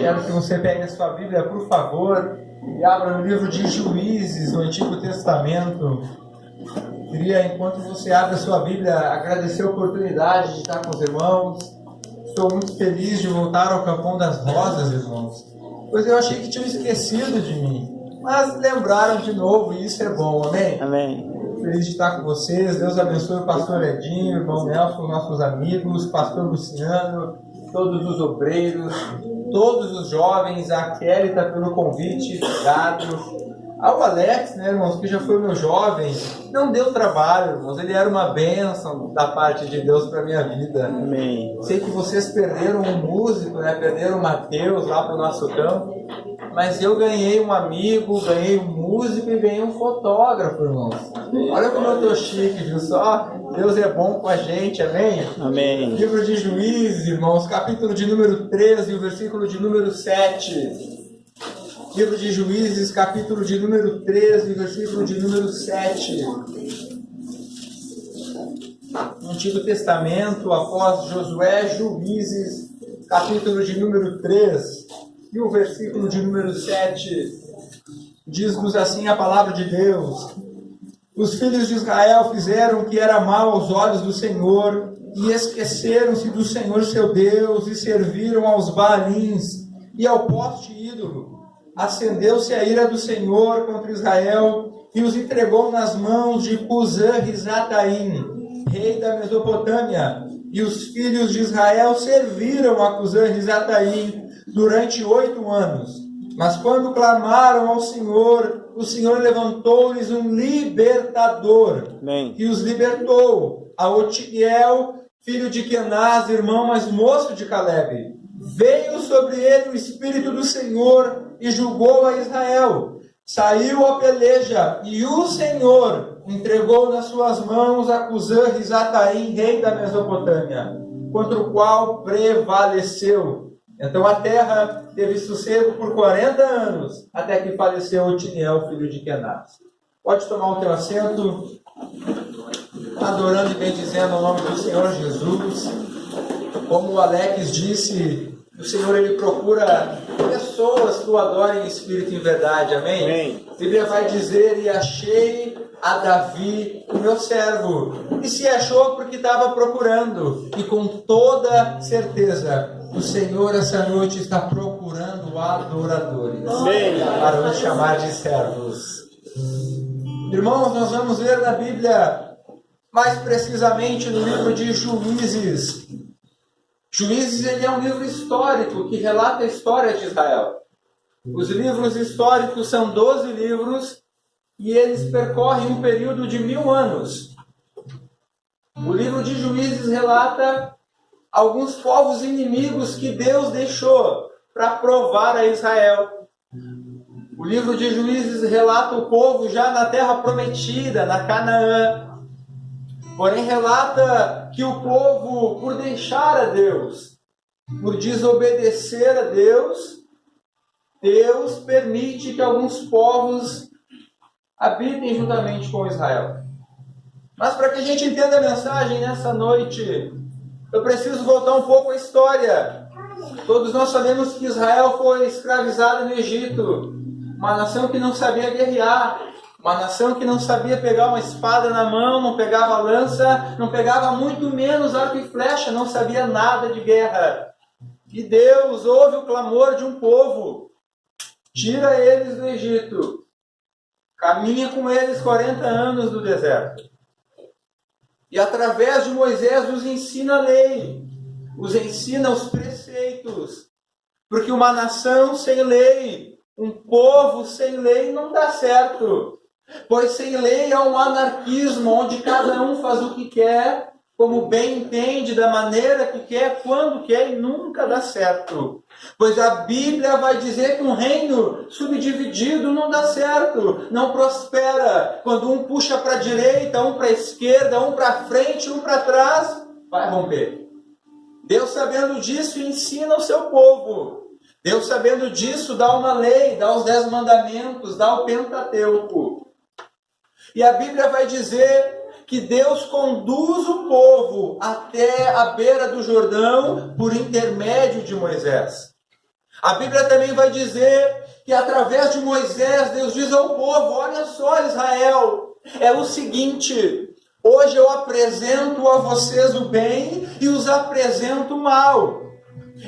Quero que você pegue a sua Bíblia, por favor, e abra no livro de Juízes, no Antigo Testamento. Queria, enquanto você abre a sua Bíblia, agradecer a oportunidade de estar com os irmãos. Estou muito feliz de voltar ao Capão das Rosas, irmãos, pois eu achei que tinham esquecido de mim, mas lembraram de novo e isso é bom, amém? Amém. Feliz de estar com vocês. Deus abençoe o pastor Edinho, o irmão Nelson, nossos amigos, pastor Luciano, todos os obreiros, todos os jovens, a Kélita pelo convite, obrigado. Ao Alex, né, irmãos, que já foi meu jovem, não deu trabalho, irmãos, ele era uma bênção da parte de Deus para a minha vida. Amém. Sei que vocês perderam um músico, né, perderam o Mateus lá para o nosso campo, mas eu ganhei um amigo, ganhei um músico e ganhei um fotógrafo, irmãos. Olha como eu tô chique, viu só? Deus é bom com a gente, amém? Amém. Livro de Juízes, irmãos, capítulo de número 13, o versículo de número 7. Livro de Juízes, capítulo de número 13, versículo de número 7. No Antigo Testamento, após Josué, Juízes, capítulo de número 3, e o versículo de número 7, diz-nos assim a palavra de Deus: os filhos de Israel fizeram o que era mal aos olhos do Senhor, e esqueceram-se do Senhor seu Deus, e serviram aos Baalins e ao poste ídolo. Acendeu-se a ira do Senhor contra Israel e os entregou nas mãos de Cusã-Risataim, rei da Mesopotâmia. E os filhos de Israel serviram a Cusã-Risataim durante 8 anos. Mas quando clamaram ao Senhor, o Senhor levantou-lhes um libertador. Amém. E os libertou, a Otiniel, filho de Kenaz, irmão mais moço de Caleb. Veio sobre ele o Espírito do Senhor e julgou a Israel. Saiu a peleja, e o Senhor entregou nas suas mãos a Cusã-Risataim, rei da Mesopotâmia, contra o qual prevaleceu. Então a terra teve sossego por 40 anos, até que faleceu Otiniel, filho de Kenaz. Pode tomar o teu assento, adorando e bendizendo o nome do Senhor Jesus. Como o Alex disse, o Senhor ele procura pessoas que o adorem em espírito e em verdade, amém? Amém. A Bíblia vai dizer: e achei a Davi, o meu servo. E se achou porque estava procurando. E com toda certeza, o Senhor essa noite está procurando adoradores. Amém. Para nos chamar de servos. Irmãos, nós vamos ler na Bíblia, mais precisamente no livro de Juízes. Juízes ele é um livro histórico que relata a história de Israel. Os livros históricos são 12 livros e eles percorrem um período de 1000 anos. O livro de Juízes relata alguns povos inimigos que Deus deixou para provar a Israel. O livro de Juízes relata o povo já na terra prometida, na Canaã. Porém, relata que o povo, por deixar a Deus, por desobedecer a Deus, Deus permite que alguns povos habitem juntamente com Israel. Mas para que a gente entenda a mensagem nessa noite, eu preciso voltar um pouco à história. Todos nós sabemos que Israel foi escravizado no Egito, uma nação que não sabia guerrear, uma nação que não sabia pegar uma espada na mão, não pegava lança, não pegava muito menos arco e flecha, não sabia nada de guerra. E Deus ouve o clamor de um povo, tira eles do Egito, caminha com eles 40 anos do deserto. E através de Moisés os ensina a lei, os ensina os preceitos. Porque uma nação sem lei, um povo sem lei não dá certo. Pois sem lei há um anarquismo, onde cada um faz o que quer, como bem entende, da maneira que quer, quando quer, e nunca dá certo. Pois a Bíblia vai dizer que um reino subdividido não dá certo, não prospera. Quando um puxa para a direita, um para a esquerda, um para a frente, um para trás, vai romper. Deus, sabendo disso, ensina o seu povo. Deus, sabendo disso, dá uma lei, dá os 10 mandamentos, dá o Pentateuco. E a Bíblia vai dizer que Deus conduz o povo até a beira do Jordão por intermédio de Moisés. A Bíblia também vai dizer que através de Moisés, Deus diz ao povo: olha só, Israel, é o seguinte, hoje eu apresento a vocês o bem e os apresento o mal.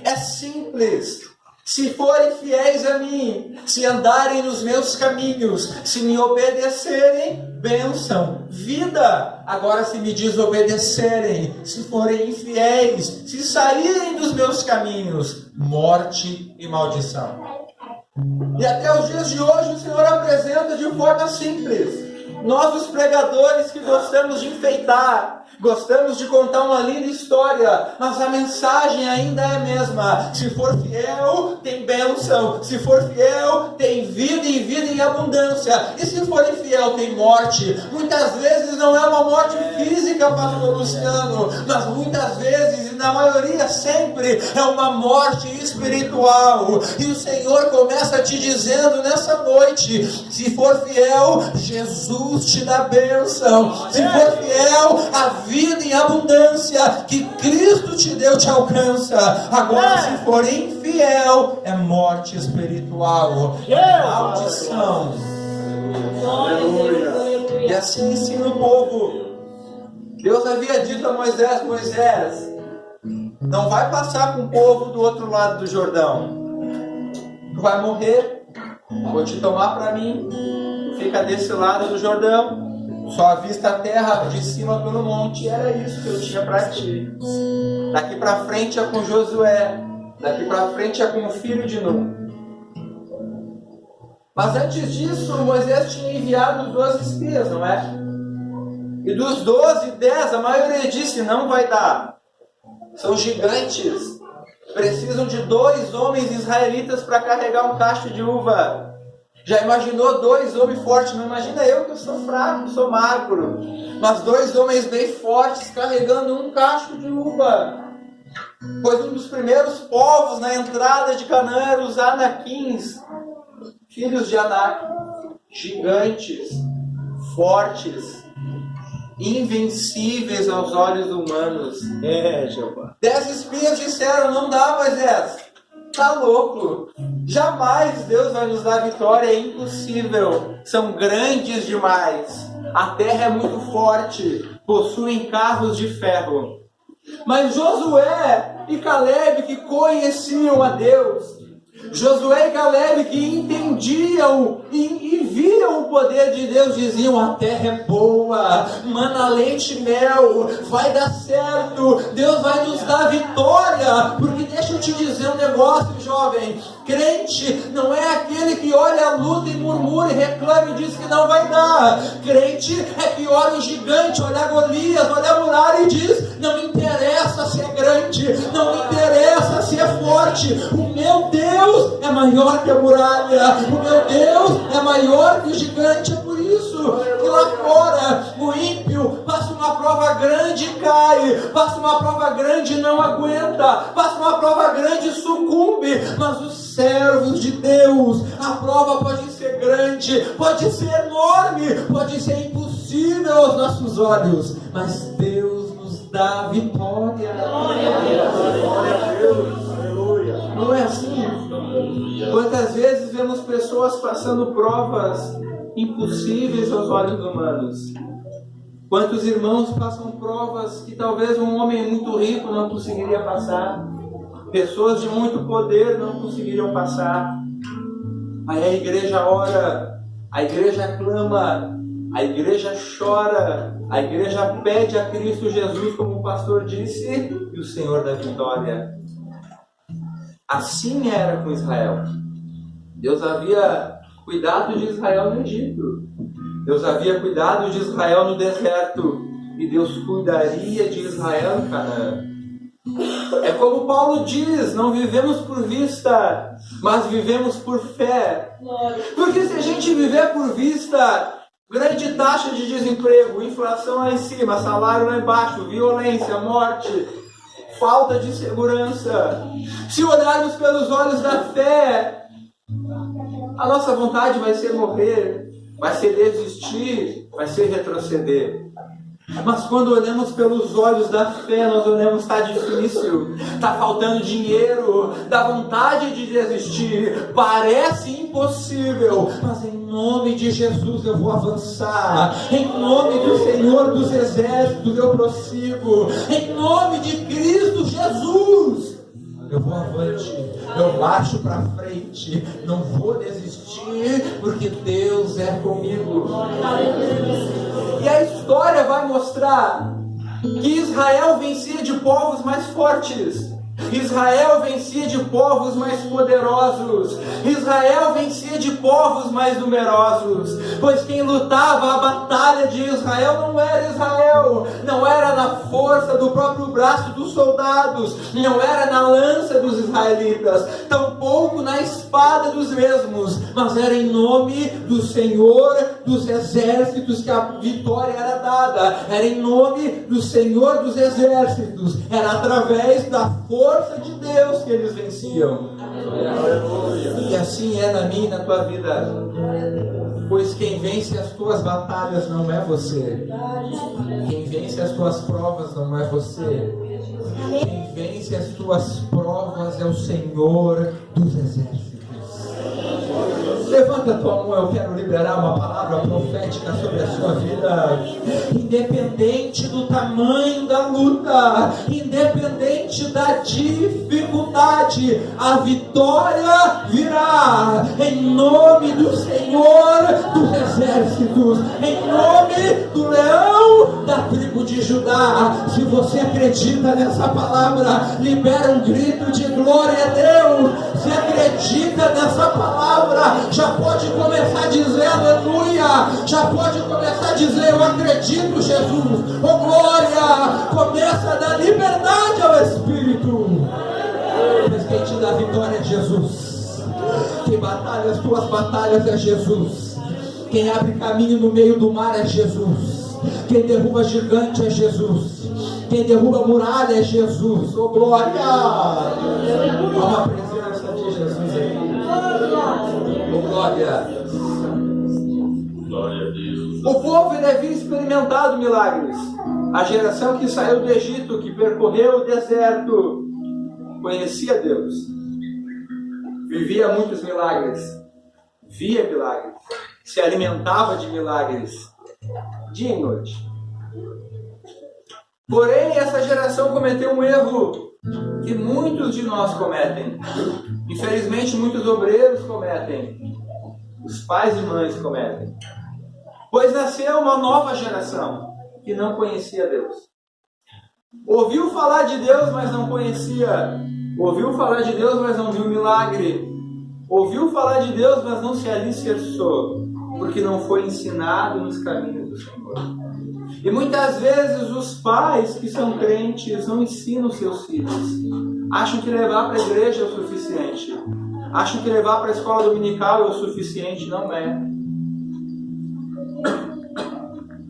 É simples. Se forem fiéis a mim, se andarem nos meus caminhos, se me obedecerem, bênção, vida. Agora, se me desobedecerem, se forem infiéis, se saírem dos meus caminhos, morte e maldição. E até os dias de hoje o Senhor apresenta de forma simples. Nós, os pregadores que gostamos de enfeitar, gostamos de contar uma linda história, mas a mensagem ainda é a mesma. Se for fiel, tem bênção. Se for fiel, tem vida e vida em abundância. E se for infiel, tem morte. Muitas vezes não é uma morte física, pastor Luciano, mas muitas vezes, e na maioria sempre, é uma morte espiritual. E o Senhor começa te dizendo nessa noite: se for fiel, Jesus te dá bênção. Se for fiel, a vida em abundância que Cristo te deu te alcança. Agora, se for infiel, é morte espiritual, é maldição. E assim ensina o povo. Deus havia dito a Moisés: Moisés, não vai passar com o povo do outro lado do Jordão. Tu vai morrer, vou te tomar para mim. Fica desse lado do Jordão, só avista a terra de cima pelo monte. Era isso que eu tinha para ti. Daqui para frente é com Josué, daqui para frente é com o filho de Nun. Mas antes disso, Moisés tinha enviado os 12 espias, não é? E dos 12, 10, a maioria disse: não vai dar. São gigantes, precisam de 2 homens israelitas para carregar um cacho de uva. Já imaginou 2 homens fortes? Não imagina eu, que eu sou fraco, sou magro. Mas 2 homens bem fortes carregando um cacho de uva. Pois um dos primeiros povos na entrada de Canaã eram os Anaquins, filhos de Anak, gigantes, fortes, invencíveis aos olhos humanos. Jeová. 10 espias disseram: não dá, Moisés. Tá louco? Jamais Deus vai nos dar vitória, é impossível. São grandes demais. A terra é muito forte, possuem carros de ferro. Mas Josué e Caleb, que conheciam a Deus, Josué e Caleb, que entendiam e viam o poder de Deus, diziam: a terra é boa, mana leite e mel, vai dar certo, Deus vai nos dar vitória. Porque deixa eu te dizer um negócio, jovem: crente não é aquele que olha a luta e murmura e reclama e diz que não vai dar. Crente é que olha o gigante, olha a Golias, olha a muralha e diz: não me interessa se é grande, não me interessa se é forte, o meu Deus é maior que a muralha, o meu Deus é maior que o gigante. É por isso que lá fora o ímpio passa uma prova grande e cai, passa uma prova grande e não aguenta, passa uma prova grande e sucumbe. Mas os servos de Deus, a prova pode ser grande, pode ser enorme, pode ser impossível aos nossos olhos, mas Deus nos dá vitória. Glória a Deus. Não é assim? Quantas vezes vemos pessoas passando provas impossíveis aos olhos humanos? Quantos irmãos passam provas que talvez um homem muito rico não conseguiria passar? Pessoas de muito poder não conseguiriam passar. Aí a igreja ora, a igreja clama, a igreja chora, a igreja pede a Cristo Jesus, como o pastor disse, e o Senhor dá vitória. Assim era com Israel. Deus havia cuidado de Israel no Egito. Deus havia cuidado de Israel no deserto. E Deus cuidaria de Israel em Canaã. É como Paulo diz: não vivemos por vista, mas vivemos por fé. Porque se a gente viver por vista, grande taxa de desemprego, inflação lá em cima, salário lá embaixo, violência, morte, falta de segurança. Se olharmos pelos olhos da fé, a nossa vontade vai ser morrer, vai ser desistir, vai ser retroceder. Mas quando olhamos pelos olhos da fé, nós olhamos, está difícil, está faltando dinheiro, dá vontade de desistir, parece impossível, mas em nome de Jesus eu vou avançar, em nome do Senhor dos Exércitos eu prossigo, em nome de Cristo Jesus eu vou avante, eu marcho para frente, não vou desistir, porque Deus é comigo. E a história vai mostrar que Israel vencia de povos mais fortes, Israel vencia de povos mais poderosos, Israel vencia de povos mais numerosos, pois quem lutava a batalha de Israel não era Israel, não era na força do próprio braço dos soldados, não era na lança dos israelitas, tampouco na espada dos mesmos, mas era em nome do Senhor dos Exércitos que a vitória era dada, era em nome do Senhor dos Exércitos, era através da força de Deus que eles venciam. E assim é na minha e na tua vida, pois quem vence as tuas batalhas não é você, quem vence as tuas provas não é você, quem vence as tuas provas é o Senhor dos Exércitos. Levanta a tua mão, eu quero liberar uma palavra profética sobre a sua vida. Independente do tamanho da luta, independente da dificuldade, a vitória virá em nome do Senhor dos Exércitos, em nome do leão da tribo de Judá. Se você acredita nessa palavra, libera um grito de glória a Deus. Se acredita nessa palavra, já pode começar a dizer aleluia, já pode começar a dizer eu acredito, Jesus, oh glória, começa a dar liberdade ao Espírito, pois quem te dá vitória é Jesus, quem batalha as tuas batalhas é Jesus, quem abre caminho no meio do mar é Jesus, quem derruba gigante é Jesus, quem derruba muralha é Jesus, oh glória, há uma presença de Jesus aqui. Glória. Glória a Deus. O povo ele havia experimentado milagres. A geração que saiu do Egito, que percorreu o deserto, conhecia Deus. Vivia muitos milagres. Via milagres. Se alimentava de milagres. Dia e noite. Porém, essa geração cometeu um erro que muitos de nós cometem. Infelizmente, muitos obreiros cometem. Os pais e mães cometem. Pois nasceu uma nova geração que não conhecia Deus. Ouviu falar de Deus, mas não conhecia. Ouviu falar de Deus, mas não viu milagre. Ouviu falar de Deus, mas não se alicerçou, porque não foi ensinado nos caminhos do Senhor. E muitas vezes os pais que são crentes não ensinam seus filhos. Acham que levar para a igreja é o suficiente. Acham que levar para a escola dominical é o suficiente. Não é.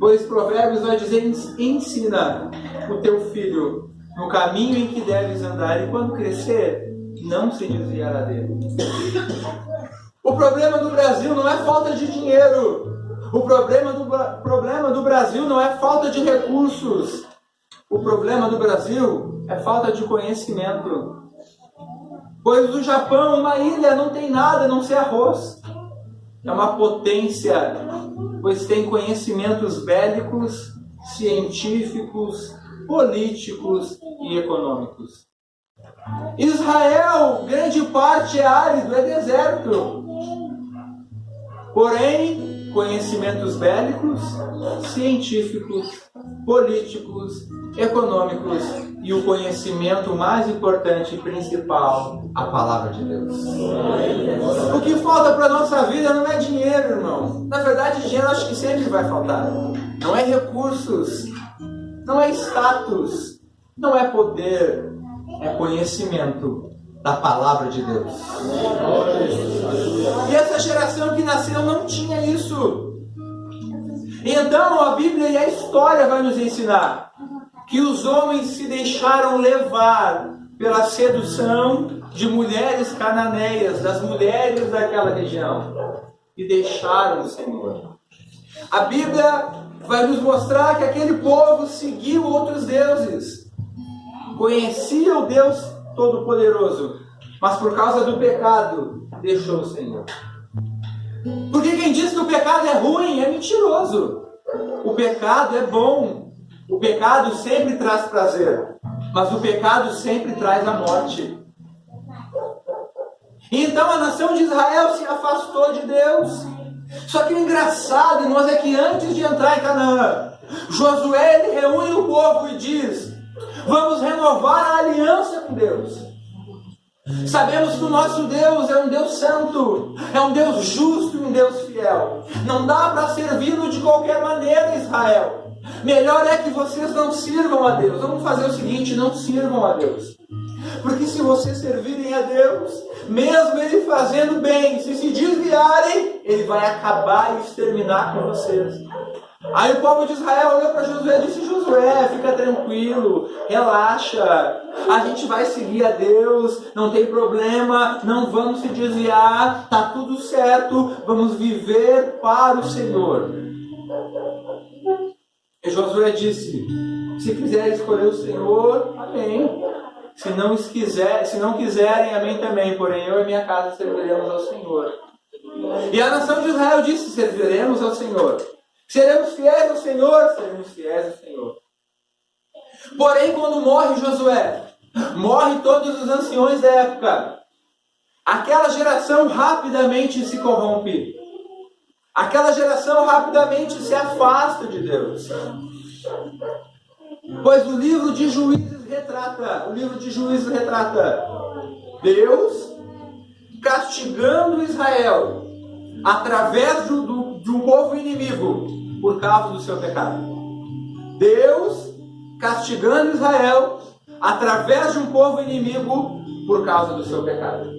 Pois Provérbios vai dizer, ensina o teu filho no caminho em que deves andar, e quando crescer, não se desviará dele. O problema do Brasil não é falta de dinheiro. O problema do Brasil não é falta de recursos. O problema do Brasil é falta de conhecimento. Pois o Japão, uma ilha, não tem nada a não ser arroz. É uma potência, pois tem conhecimentos bélicos, científicos, políticos e econômicos. Israel, grande parte é árido, é deserto. Porém, conhecimentos bélicos, científicos, políticos, econômicos e o conhecimento mais importante e principal, a palavra de Deus. O que falta para a nossa vida não é dinheiro, irmão. Na verdade, dinheiro acho que sempre vai faltar. Não é recursos, não é status, não é poder, é conhecimento da palavra de Deus. E essa geração que nasceu não tinha isso. Então a Bíblia e a história vai nos ensinar que os homens se deixaram levar pela sedução de mulheres cananeias, das mulheres daquela região, e deixaram o Senhor. A Bíblia vai nos mostrar que aquele povo seguiu outros deuses. Conhecia o Deus Todo-Poderoso, mas por causa do pecado, deixou o Senhor. Porque quem diz que o pecado é ruim é mentiroso. O pecado é bom. O pecado sempre traz prazer, mas o pecado sempre traz a morte. Então a nação de Israel se afastou de Deus. Só que o engraçado, irmãos, é que antes de entrar em Canaã, Josué ele reúne o povo e diz: vamos renovar a aliança com Deus. Sabemos que o nosso Deus é um Deus santo, é um Deus justo e um Deus fiel. Não dá para servi-lo de qualquer maneira, Israel. Melhor é que vocês não sirvam a Deus. Vamos fazer o seguinte: não sirvam a Deus. Porque se vocês servirem a Deus, mesmo Ele fazendo bem, se desviarem, Ele vai acabar e exterminar com vocês. Aí o povo de Israel olhou para Josué e disse: Josué, fica tranquilo, relaxa, a gente vai seguir a Deus, não tem problema, não vamos se desviar, está tudo certo, vamos viver para o Senhor. E Josué disse: se quiser escolher o Senhor, amém. Se não quiserem, amém também. Porém, eu e minha casa serviremos ao Senhor. E a nação de Israel disse: serviremos ao Senhor. Seremos fiéis ao Senhor? Seremos fiéis ao Senhor. Porém, quando morre Josué, morre todos os anciões da época, aquela geração rapidamente se corrompe. Aquela geração rapidamente se afasta de Deus. Pois o livro de Juízes retrata Deus castigando Israel através de um povo inimigo por causa do seu pecado. Deus castigando Israel através de um povo inimigo por causa do seu pecado.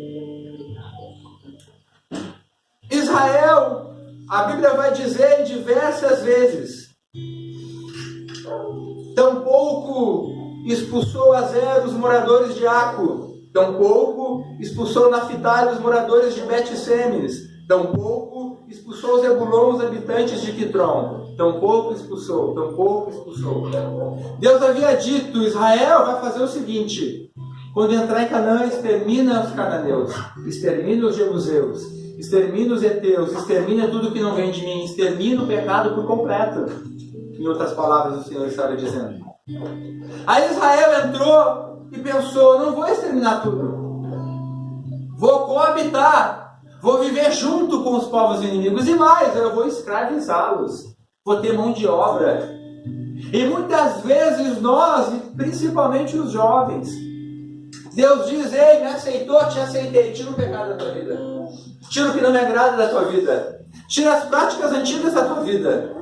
Israel, a Bíblia vai dizer diversas vezes, tampouco expulsou a Zer os moradores de Aco, tampouco expulsou Naphtali os moradores de Bet-Semes, tampouco expulsou Zebulon os habitantes de Quitron, tampouco expulsou. Deus havia dito: Israel vai fazer o seguinte: quando entrar em Canaã, extermina os cananeus, extermina os jebuseus, extermina os heteus, extermina tudo que não vem de mim, extermina o pecado por completo. Em outras palavras, o Senhor estava dizendo. Aí Israel entrou e pensou: não vou exterminar tudo, vou coabitar, vou viver junto com os povos inimigos, e mais, eu vou escravizá-los, vou ter mão de obra. E muitas vezes nós, principalmente os jovens, Deus diz: ei, me aceitou, te aceitei, tira o pecado da tua vida, tira o que não me agrada da tua vida, tira as práticas antigas da tua vida.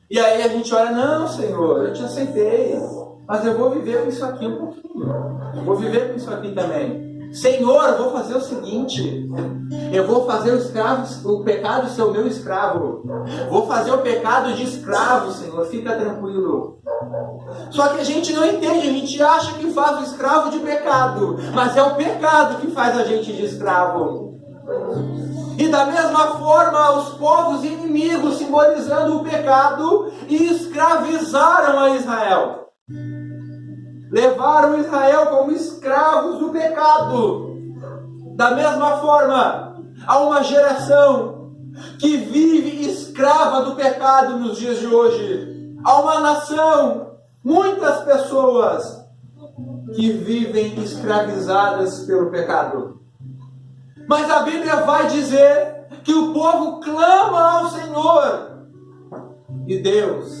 E aí a gente olha: não, Senhor, eu te aceitei, mas eu vou viver com isso aqui um pouquinho, vou viver com isso aqui também. Senhor, eu vou fazer o seguinte: eu vou fazer o pecado ser o meu escravo, vou fazer o pecado de escravo, Senhor, fica tranquilo. Só que a gente não entende, a gente acha que faz o escravo de pecado, mas é o pecado que faz a gente de escravo. E da mesma forma, os povos inimigos, simbolizando o pecado, escravizaram a Israel. Levaram Israel como escravos do pecado. Da mesma forma, há uma geração que vive escrava do pecado nos dias de hoje. Há uma nação, muitas pessoas, que vivem escravizadas pelo pecado. Mas a Bíblia vai dizer que o povo clama ao Senhor. E Deus,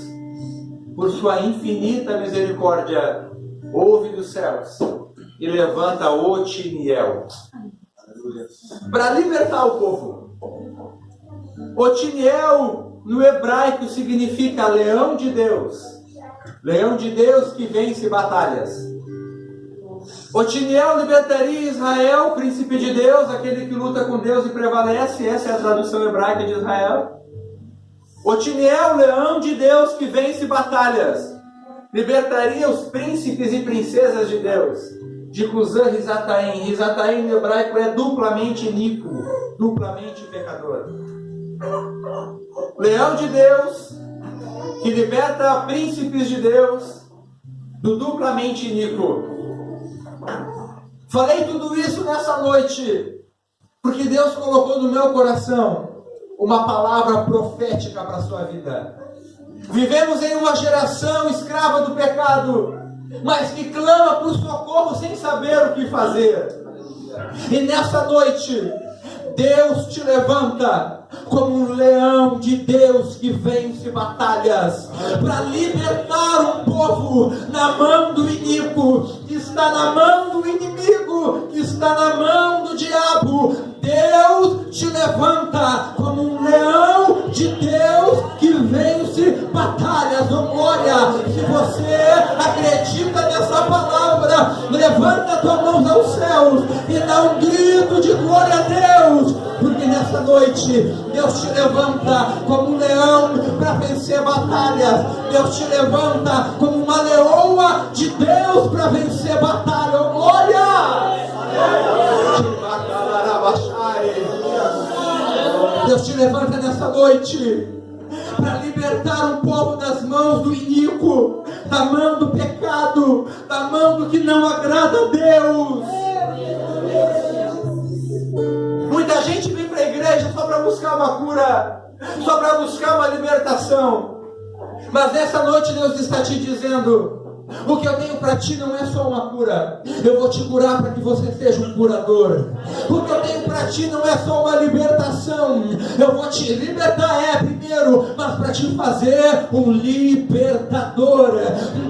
por sua infinita misericórdia, ouve dos céus e levanta Otiniel para libertar o povo. Otiniel, no hebraico, significa leão de Deus. Leão de Deus que vence batalhas. Otiniel libertaria Israel, príncipe de Deus, aquele que luta com Deus e prevalece. Essa é a tradução hebraica de Israel. Otiniel, leão de Deus que vence batalhas, libertaria os príncipes e princesas de Deus. de Cusã Risataim. Risataim no hebraico é duplamente iníquo, duplamente pecador. Leão de Deus, que liberta príncipes de Deus do duplamente iníquo. Falei tudo isso nessa noite, porque Deus colocou no meu coração uma palavra profética para a sua vida. Vivemos em uma geração escrava do pecado, mas que clama por socorro sem saber o que fazer. E nessa noite, Deus te levanta como um leão de Deus que vence batalhas, para libertar um povo na mão do iníquo, que está na mão do inimigo, que está na mão do diabo. Deus te levanta como um leão de Deus que vence batalhas. Oh glória! Se você acredita nessa palavra, levanta tua mão aos céus e dá um grito de glória a Deus, porque nessa noite Deus te levanta como um leão para vencer batalhas. Deus te levanta como uma leoa de Deus para vencer batalha. Oh glória! Deus te levanta nessa noite para libertar um povo das mãos do iníquo, da mão do pecado, da mão do que não agrada a Deus. Muita gente vem para a igreja só para buscar uma cura, só para buscar uma libertação. Mas nessa noite Deus está te dizendo: o que eu tenho para ti não é só uma cura. Eu vou te curar para que você seja um curador. O que eu tenho para ti não é só uma libertação. Eu vou te libertar primeiro, mas para te fazer um libertador.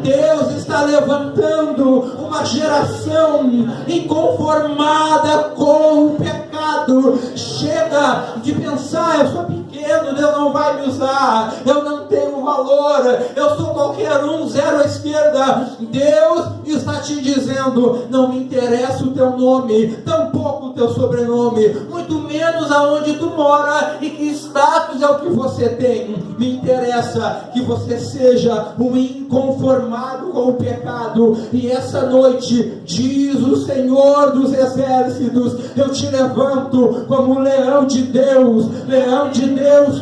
Deus está levantando uma geração inconformada com o pecado. Chega de pensar: eu sou pequeno, Deus não vai me usar, eu não tenho valor, eu sou qualquer um, zero à esquerda. Deus está te dizendo: não me interessa o teu nome, tampouco o teu sobrenome, muito menos aonde tu mora e que status é o que você tem. Me interessa que você seja um inconformado com o pecado. E essa noite, diz o Senhor dos Exércitos, eu te levanto como um leão de Deus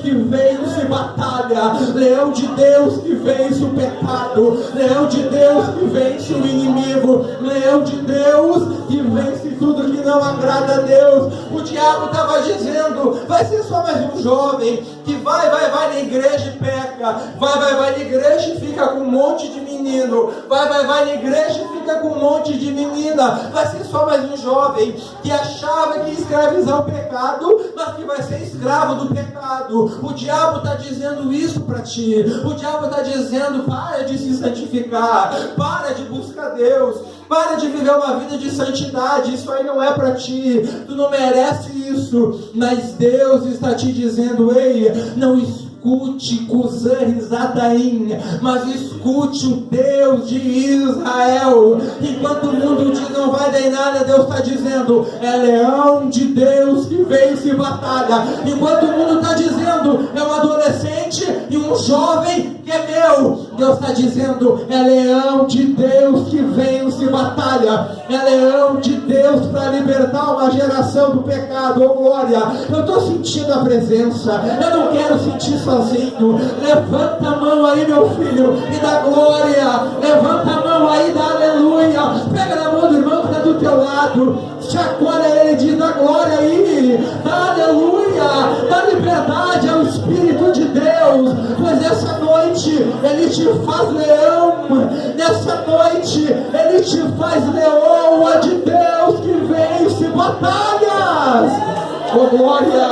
que vence batalha, leão de Deus que vence o pecado, leão de Deus que vence o inimigo, leão de Deus que vence tudo que não agrada a Deus. O diabo estava dizendo: vai ser só mais um jovem que vai na igreja e peca, vai na igreja e fica com um monte de menino, vai na igreja e fica com um monte de menina, vai ser só mais um jovem que achava que ia escravizar o pecado, mas que vai ser escravo do pecado. O diabo está dizendo isso para ti. O diabo está dizendo: para de se santificar, para de buscar Deus, para de viver uma vida de santidade, isso aí não é para ti, tu não merece isso. Mas Deus está te dizendo: ei, não escute Cusã Risataim, mas escute o Deus de Israel. Enquanto o mundo diz não vai dar em nada, Deus está dizendo: é leão de Deus que vence batalha. Enquanto o mundo está dizendo é um adolescente e um jovem que é meu, Deus está dizendo: é leão de Deus que vence batalha, é leão de Deus para libertar uma geração do pecado. Oh glória! Eu estou sentindo a presença, eu não quero sentir sozinho. Levanta a mão aí, meu filho, e dá glória. Levanta a mão aí e dá aleluia. Pega na mão do irmão que está do teu lado, chacoalha ele, diz: dá glória aí, dá aleluia, dá liberdade ao Espírito de Deus, pois essa noite Ele te faz leão, nessa noite Ele te faz leoa de Deus que vence batalhas. Oh glória,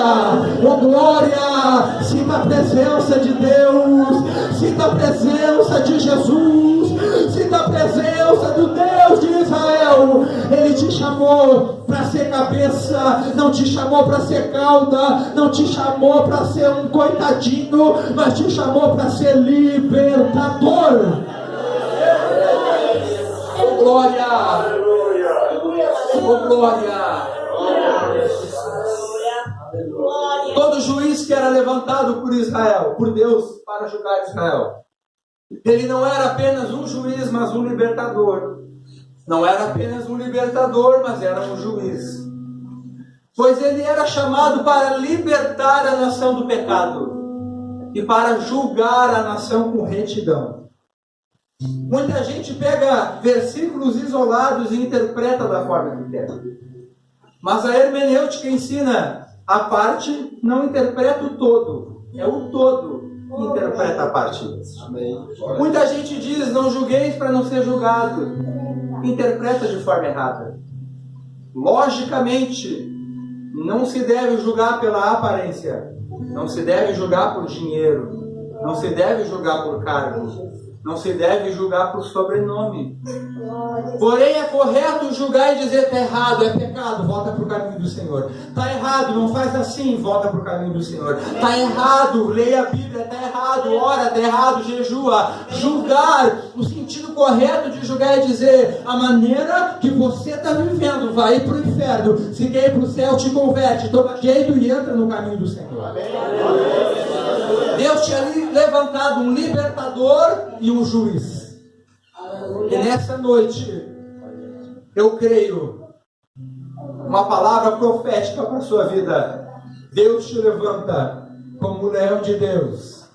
oh glória, sinta a presença de Deus, sinta a presença de Jesus, sinta a presença do Deus de Israel. Ele te chamou para ser cabeça, não te chamou para ser cauda, não te chamou para ser um coitadinho, mas te chamou para ser libertador. Oh glória, oh glória. Todo juiz que era levantado por Israel, por Deus, para julgar Israel, ele não era apenas um juiz, mas um libertador. Não era apenas um libertador, mas era um juiz. Pois ele era chamado para libertar a nação do pecado e para julgar a nação com retidão. Muita gente pega versículos isolados e interpreta da forma que quer. Mas a hermenêutica ensina a parte, não interpreta o todo. É o todo que interpreta a parte. Muita gente diz, não julgueis para não ser julgado. Interpreta de forma errada. Logicamente, não se deve julgar pela aparência. Não se deve julgar por dinheiro. Não se deve julgar por cargo. Não se deve julgar por sobrenome. Porém, é correto julgar e dizer, está errado, é pecado, volta para o caminho do Senhor. Está errado, não faz assim, volta para o caminho do Senhor. Está errado, leia a Bíblia, está errado, ora, está errado, jejua. Julgar, no sentido correto de julgar é dizer, a maneira que você está vivendo vai ir para o inferno. Se quer ir para o céu, te converte, toma jeito e entra no caminho do Senhor. Deus tinha levantado um libertador e um juiz. E nessa noite, eu creio, uma palavra profética para a sua vida. Deus te levanta como o leão de Deus.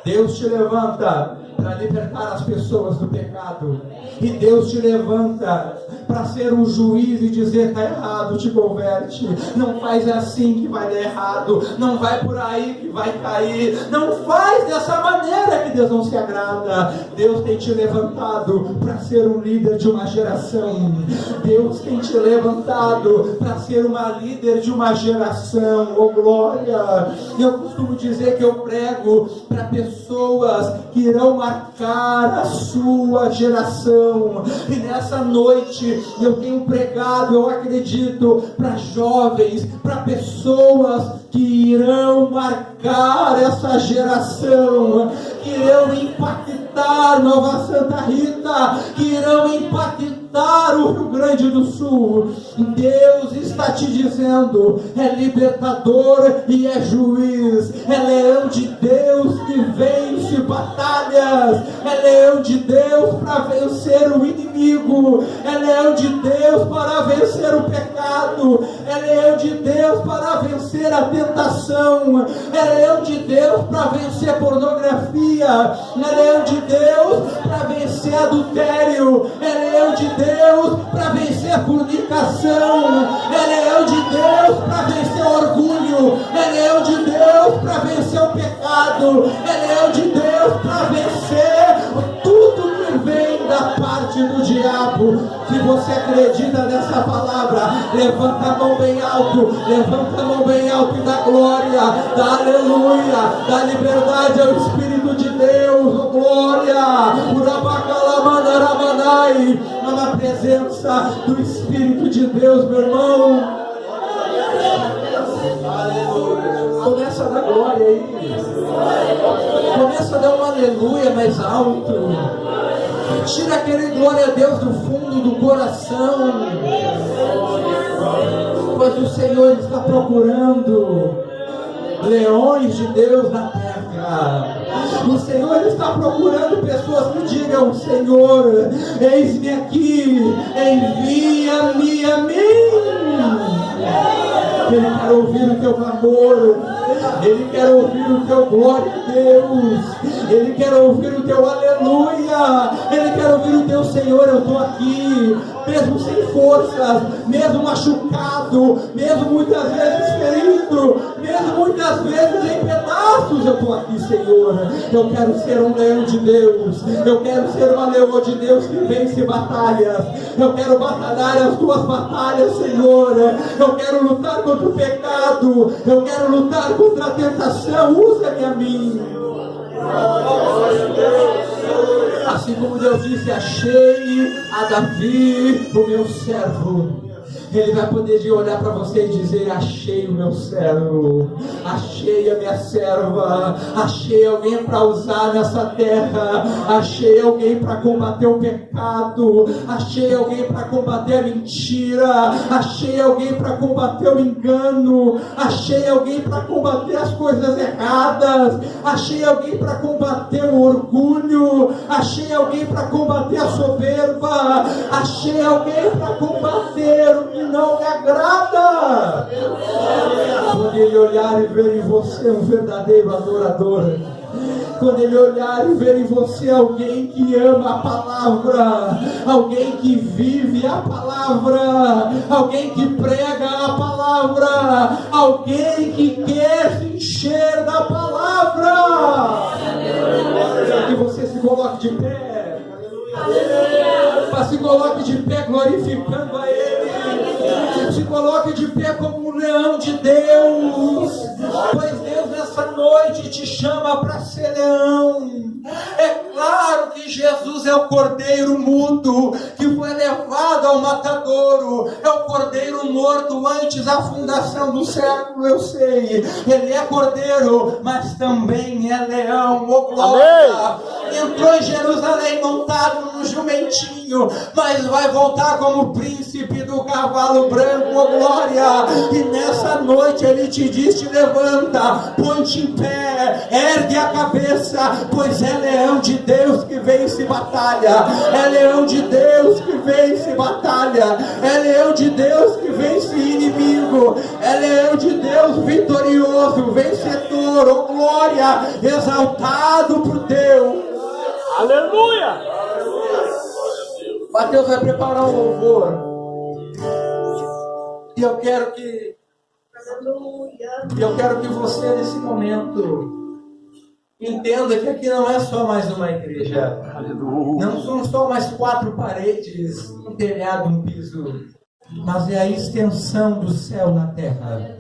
Deus te levanta para libertar as pessoas do pecado. E Deus te levanta para ser um juiz e dizer, está errado, te converte. Não faz assim que vai dar errado. Não vai por aí que vai cair. Não faz dessa maneira que Deus não se agrada. Deus tem te levantado para ser um líder de uma geração. Deus tem te levantado para ser uma líder de uma geração. Oh glória! Eu costumo dizer que eu prego para pessoas que irão marcar a sua geração. E nessa noite eu tenho pregado, eu acredito, para jovens, para pessoas que irão marcar essa geração, que irão impactar Nova Santa Rita, que irão impactar o Rio Grande do Sul. Deus está te dizendo, é libertador e é juiz, é leão de Deus que vence batalhas, é leão de Deus para vencer o inimigo, é leão de Deus para vencer o pecado, é leão de Deus para vencer a tentação, é leão de Deus para vencer a pornografia, é leão de Deus para vencer adultério, é leão de Deus para vencer a fornicação, é leão de Deus para vencer o orgulho, é leão de Deus para vencer o pecado, é leão de Deus para vencer tudo que vem da parte do diabo. Se você acredita nessa palavra, levanta a mão bem alto, levanta a mão bem alto e dá glória, dá aleluia, dá liberdade ao Espírito de Deus, oh glória, Urabacalamanaramanai, na presença do Espírito de Deus, meu irmão. Começa a dar glória aí, começa a dar um aleluia mais alto. Tira aquele glória a Deus do fundo do coração, pois o Senhor está procurando leões de Deus na terra. O Senhor está procurando pessoas que digam, Senhor, eis-me aqui, envia-me a mim. Ele quer ouvir o teu clamor, Ele quer ouvir o teu glória a Deus, Ele quer ouvir o teu aleluia, Ele quer ouvir o teu Senhor, eu estou aqui, mesmo sem forças, mesmo machucado, mesmo muitas vezes ferido, mesmo muitas vezes em pedaços, eu estou aqui, Senhor. Eu quero ser um leão de Deus, eu quero ser uma leoa de Deus que vence batalhas, eu quero batalhar as tuas batalhas, Senhor, eu quero lutar contra o pecado, eu quero lutar contra a tentação, usa-me a mim. Assim como Deus disse, achei a Davi, o meu servo. Ele vai poder olhar para você e dizer: achei o meu servo, achei a minha serva, achei alguém para usar nessa terra, achei alguém para combater o pecado, achei alguém para combater a mentira, achei alguém para combater o engano, achei alguém para combater as coisas erradas, achei alguém para combater o orgulho, achei alguém para combater a soberba, achei alguém para combater o que não me agrada. Quando ele olhar e ver em você um verdadeiro adorador, quando ele olhar e ver em você alguém que ama a palavra, alguém que vive a palavra, alguém que prega a palavra, alguém que quer se encher da palavra, que você se coloque de pé, mas se coloque de pé glorificando a Ele, se coloque de pé como um leão de Deus, pois Deus nessa noite te chama para ser leão. É claro que Jesus é o cordeiro mudo que foi levado ao matadouro, é o cordeiro morto antes da fundação do século, eu sei. Ele é cordeiro, mas também é leão. Oh glória! Entrou em Jerusalém montado num jumentinho, mas vai voltar como príncipe do cavalo branco. Oh glória! E nessa noite ele te diz: te levanta, põe-te em pé, ergue a cabeça, pois é leão de Deus que vence batalha, é leão de Deus que vence batalha, é leão de Deus que vence inimigo, é leão de Deus vitorioso, vencedor. Oh glória! Exaltado por Deus. Aleluia! Mateus vai preparar um louvor, e eu quero que você nesse momento entenda que aqui não é só mais uma igreja, não são só mais 4 paredes, um telhado, um piso, mas é a extensão do céu na terra.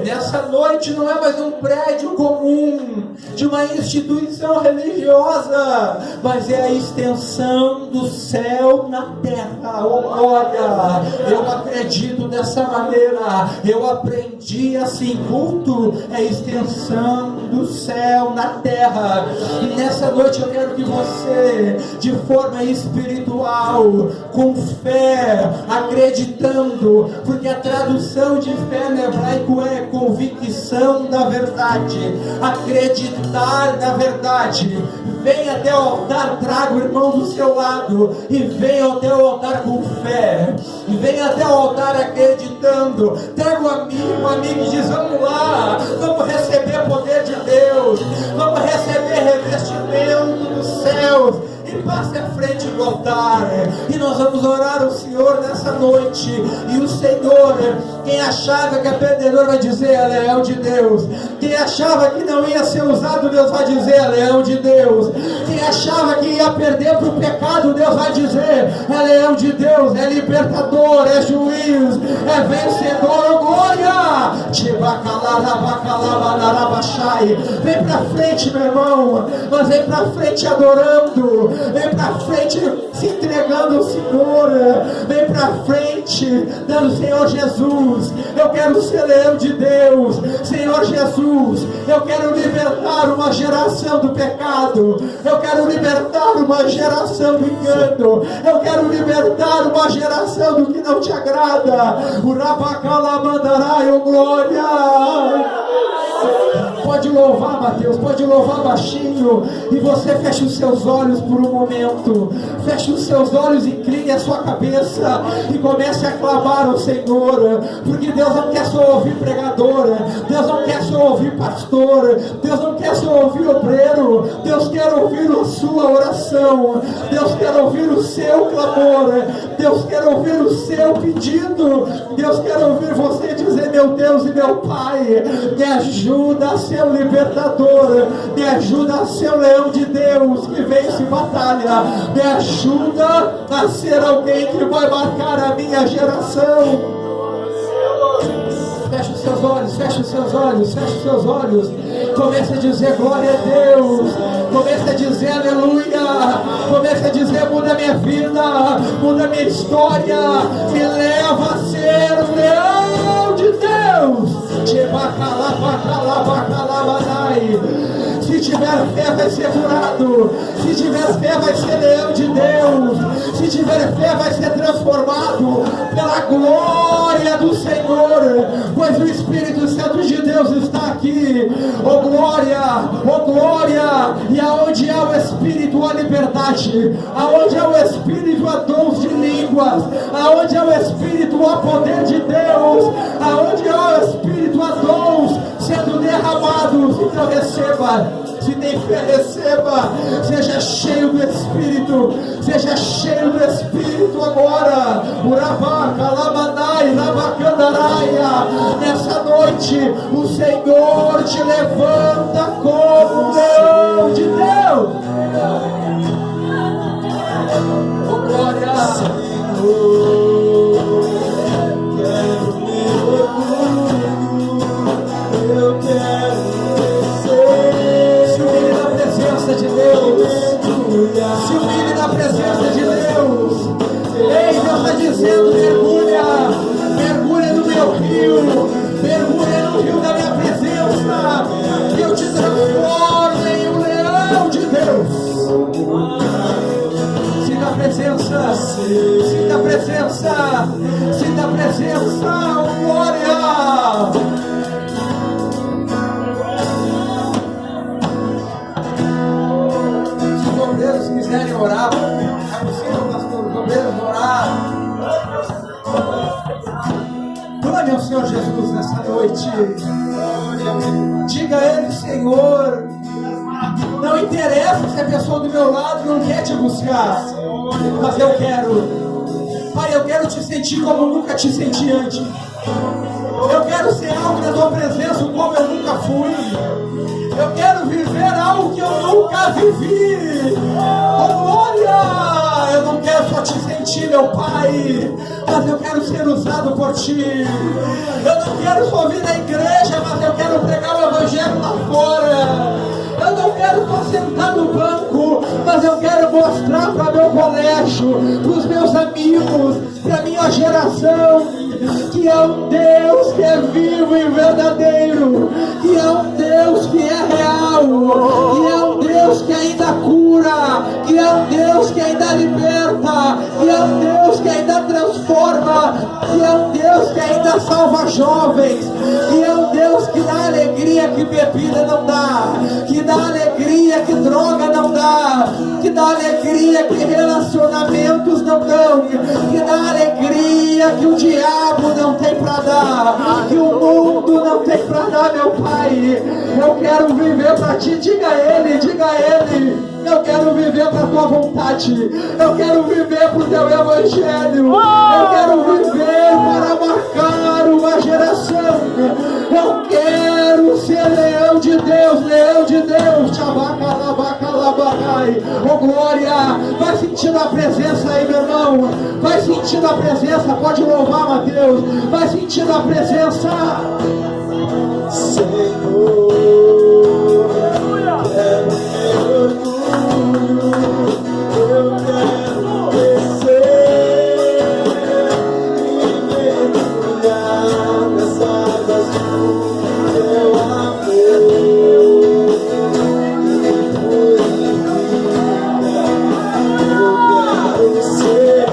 Nessa noite não é mais um prédio comum de uma instituição religiosa, mas é a extensão do céu na terra. Oh glória! Eu acredito dessa maneira, eu aprendi assim: culto é extensão do céu na terra. E nessa noite eu quero que você, de forma espiritual, com fé, acreditando, porque a tradução de fé no hebraico é convicção da verdade, acreditar na verdade. Venha até o altar, traga o irmão do seu lado e venha até o altar com fé, e venha até o altar acreditando. Traga o amigo e diz: vamos lá, vamos receber poder de Deus, vamos receber revestimento dos céus. E passe à frente do altar, e nós vamos orar ao Senhor nessa noite. E o Senhor, quem achava que é perdedor, vai dizer: é leão de Deus. Quem achava que não ia ser usado, Deus vai dizer: é leão de Deus. Quem achava que ia perder para o pecado, Deus vai dizer: é leão de Deus, é libertador, é juiz, é vencedor. Oh glória! Vem para frente, meu irmão, mas vem para frente adorando, vem para frente se entregando ao Senhor, vem para frente dando: Senhor Jesus, eu quero ser leão de Deus. Senhor Jesus, eu quero libertar uma geração do pecado, eu quero libertar uma geração do engano, eu quero libertar uma geração do que não te agrada. Urabacalamandarai, oh glória! Pode louvar, Mateus, pode louvar baixinho, e você fecha os seus olhos por um momento, feche os seus olhos, incline a sua cabeça e comece a clamar ao Senhor, porque Deus não quer só ouvir pregador, Deus não quer só ouvir pastor, Deus não quer só ouvir obreiro, Deus quer ouvir a sua oração, Deus quer ouvir o seu clamor, Deus quer ouvir o seu pedido, Deus quer ouvir você dizer: meu Deus e meu Pai, me ajuda a ser um libertador, me ajuda a ser o leão de Deus que vence batalha, me ajuda a ser alguém que vai marcar a minha geração. feche os seus olhos, feche os seus olhos, feche os seus olhos. Comece a dizer glória a Deus. Comece a dizer aleluia. Comece a dizer muda minha vida, muda minha história. Me leva a ser o leão de Deus. Se tiver fé vai ser curado. Se tiver fé vai ser leão de Deus. Se tiver fé vai ser transformado pela glória do Senhor, pois o Espírito Santo de Deus está aqui. Oh glória, e aonde há o Espírito há liberdade, aonde há o Espírito há dons de línguas, aonde há o Espírito há poder de Deus, aonde há o Espírito há dons sendo derramados. Então receba. Se tem fé, receba. Seja cheio do Espírito. Seja cheio do Espírito agora. Urabaca, Lamanai, Rabacandaraia. Nessa noite, o Senhor te levanta como leão de Deus. Oh, glória. Eu quero de Deus, se humilhe na presença de Deus. Ei, Deus está dizendo: mergulha no meu rio, mergulha no rio da minha presença, que eu te transformo em um leão de Deus. Sinta a presença, sinta a presença, sinta a presença, oh glória. Se quiserem orar, é possível, pastor, os obreiros orar. Clame ao Senhor Jesus nessa noite. Diga a Ele: Senhor, não interessa se a pessoa do meu lado não quer te buscar, mas eu quero. Pai, eu quero te sentir como nunca te senti antes. Eu quero ser algo na tua presença como eu nunca fui. Eu quero viver algo que eu nunca vivi. Oh glória! Eu não quero só te sentir, meu Pai, mas eu quero ser usado por ti. Eu não quero só vir na igreja, mas eu quero pregar o evangelho lá fora. Eu não quero só sentar no banco, mas eu quero mostrar para meu colégio, para os meus amigos, para a minha geração, que é um Deus que é vivo e verdadeiro, que é um Deus que é real, que é um Deus que ainda cura, que é um Deus que ainda liberta, que é um Deus que ainda transforma, que é um Deus que ainda salva jovens, que é um Deus que dá alegria que bebida não dá, que dá alegria que droga não dá, que dá alegria que relacionamentos não dão, que dá alegria que o diabo não tem pra dar, que o mundo não tem pra dar, meu Pai. Eu quero viver pra ti. Diga a Ele, eu quero viver pra tua vontade, eu quero viver pro teu evangelho, eu quero viver para marcar uma geração, eu quero ser leão de Deus, tchabacalabacalabacai. Oh glória, vai sentindo a presença aí, meu irmão, vai sentindo a presença, pode louvar, Mateus, vai sentindo a presença. Senhor, quero eu quero descer e mergulhar nas águas do teu amor e purificar. Eu quero ser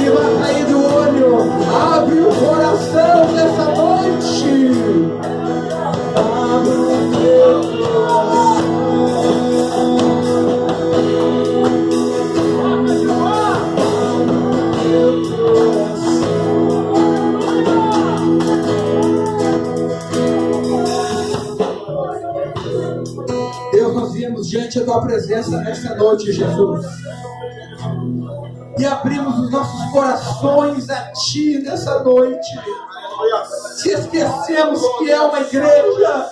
que vai cair do olho. Abre o coração nessa noite. Abre o teu coração. Deus, nós viemos diante da tua presença nesta noite, Jesus, e abrimos os nossos corações a ti nessa noite. Se esquecemos que é uma igreja,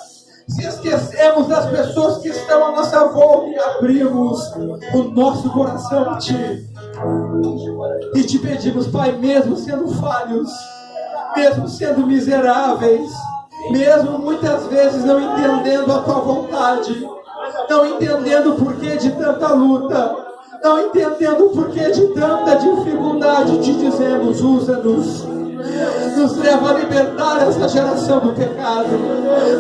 se esquecemos das pessoas que estão à nossa volta, e abrimos o nosso coração a ti e te pedimos, Pai, mesmo sendo falhos, mesmo sendo miseráveis, mesmo muitas vezes não entendendo a tua vontade, não entendendo o porquê de tanta luta, não entendendo o porquê de tanta dificuldade, te dizemos, usa-nos, nos leva a libertar essa geração do pecado,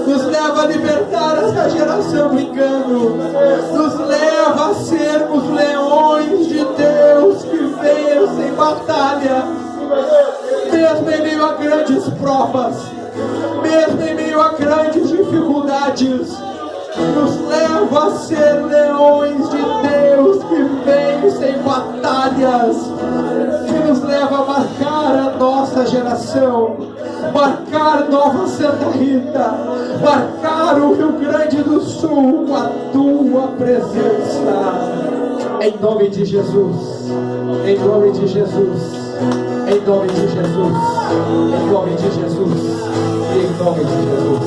nos leva a libertar essa geração do engano, nos leva a sermos leões de Deus que vencem batalha, mesmo em meio a grandes provas, mesmo em meio a grandes dificuldades. Nos leva a ser leões de Deus que vencem batalhas, que nos leva a marcar a nossa geração, marcar Nova Santa Rita, marcar o Rio Grande do Sul com a tua presença. Em nome de Jesus, em nome de Jesus, em nome de Jesus, em nome de Jesus, em nome de Jesus.